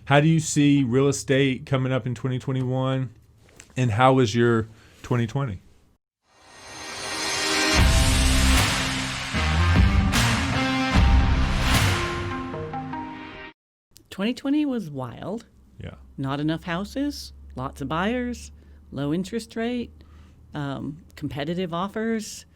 How do you see real estate coming up in 2021, and how was your 2020? 2020 was wild. Yeah. Not enough houses, lots of buyers, low interest rate, competitive offers.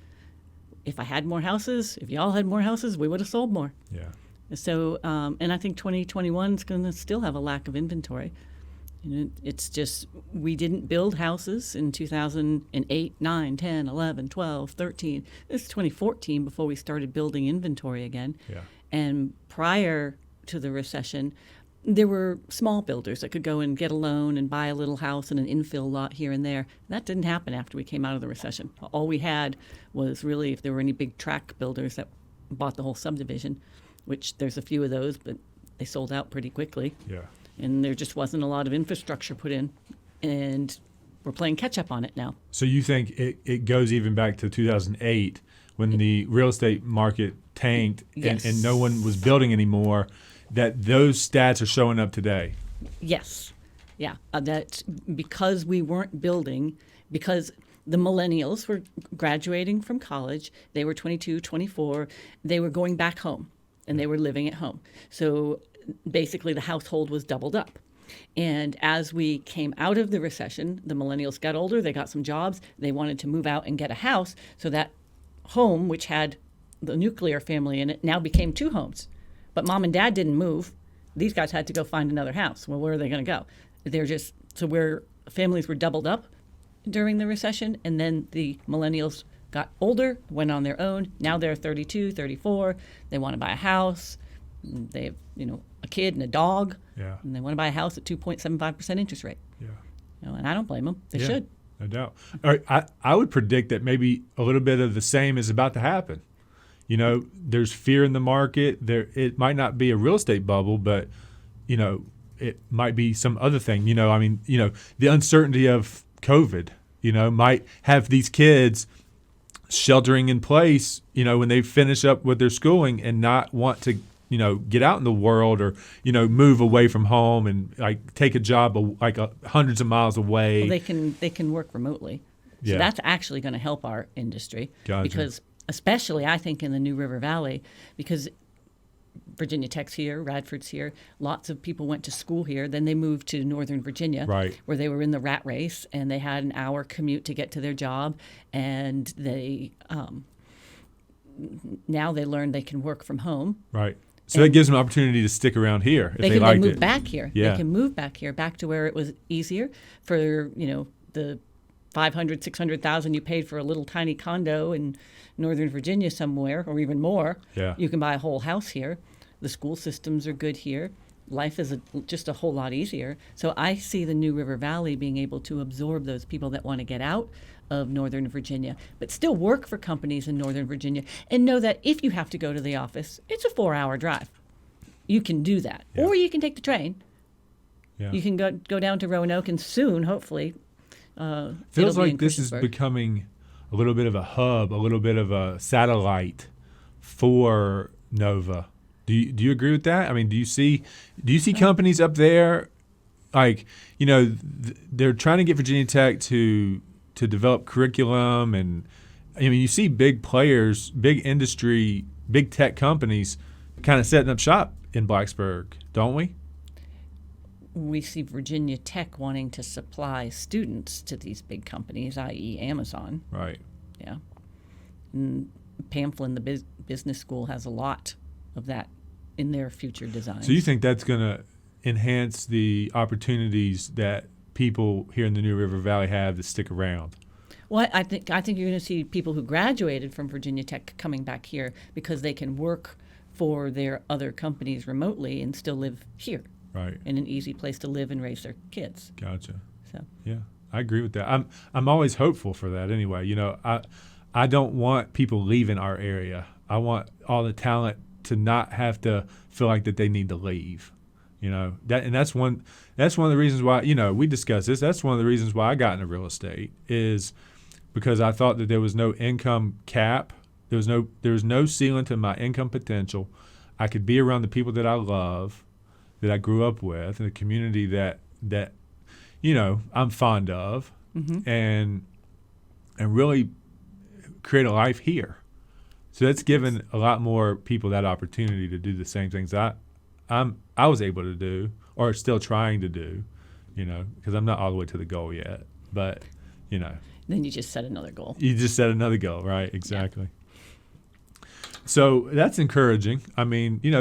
If I had more houses, if y'all had more houses, we would have sold more. Yeah. So, and I think 2021 is going to still have a lack of inventory. It's just, we didn't build houses in 2008, 9, 10, 11, 12, 13. It's 2014 before we started building inventory again. Yeah. And prior to the recession, there were small builders that could go and get a loan and buy a little house and an infill lot here and there. That didn't happen after we came out of the recession. All we had was really if there were any big tract builders that bought the whole subdivision, which there's a few of those, but they sold out pretty quickly. Yeah. And there just wasn't a lot of infrastructure put in, and we're playing catch up on it now. So you think it goes even back to 2008 when the real estate market tanked Yes. and no one was building anymore, that those stats are showing up today? Yes. Yeah. That's because we weren't building, because the millennials were graduating from college. They were 22, 24. They were going back home, and they were living at home. So basically the household was doubled up. And as we came out of the recession, the millennials got older, they got some jobs, they wanted to move out and get a house. So that home, which had the nuclear family in it, now became two homes. But mom and dad didn't move. These guys had to go find another house. Well, where are they going to go? They're just, so where families were doubled up during the recession, and then the millennials got older, went on their own. Now they're 32, 34. They want to buy a house. They have, a kid and a dog. Yeah. And they want to buy a house at 2.75% interest rate. Yeah. And I don't blame them. They should. No doubt. All right, I would predict that maybe a little bit of the same is about to happen. There's fear in the market. It might not be a real estate bubble, but, it might be some other thing. The uncertainty of COVID, might have these kids sheltering in place, when they finish up with their schooling and not want to, get out in the world or, move away from home and take a job hundreds of miles away. Well, they can work remotely. So that's actually going to help our industry. Gotcha. Because especially I think in the New River Valley, because Virginia Tech's here, Radford's here, lots of people went to school here. Then they moved to Northern Virginia, right, where they were in the rat race and they had an hour commute to get to their job. And they now they learned they can work from home. Right. So that gives them an opportunity to stick around here if they liked it. They move back here. Yeah. They can move back here, back to where it was easier for, the $500,000, $600,000 you paid for a little tiny condo in Northern Virginia somewhere, or even more. Yeah. You can buy a whole house here. The school systems are good here. Life is just a whole lot easier. So I see the New River Valley being able to absorb those people that want to get out of Northern Virginia, but still work for companies in Northern Virginia, and know that if you have to go to the office, it's a 4-hour drive. You can do that. Yeah. Or you can take the train. Yeah. You can go down to Roanoke, and soon, hopefully, feels like this is becoming a little bit of a hub, a little bit of a satellite for Nova. Do you agree with that? I mean, do you see companies up there, they're trying to get Virginia Tech to develop curriculum, and you see big players, big industry, big tech companies kind of setting up shop in Blacksburg, don't we? We see Virginia Tech wanting to supply students to these big companies, i.e. Amazon. Right. Yeah. And Pamplin, the business school, has a lot of that in their future designs. So you think that's going to enhance the opportunities that people here in the New River Valley have to stick around? Well, I think you're going to see people who graduated from Virginia Tech coming back here because they can work for their other companies remotely and still live here. Right. In an easy place to live and raise their kids. Gotcha. So. Yeah, I agree with that. I'm always hopeful for that anyway. I don't want people leaving our area. I want all the talent to not have to feel like that they need to leave. That's one of the reasons why, we discussed this. That's one of the reasons why I got into real estate, is because I thought that there was no income cap. There was no ceiling to my income potential. I could be around the people that I love. that I grew up with, and a community that I'm fond of, and really create a life here. So that's given a lot more people that opportunity to do the same things I was able to do, or still trying to do, because I'm not all the way to the goal yet. But, Then you just set another goal. You just set another goal, right? Exactly. Yeah. So that's encouraging. I mean,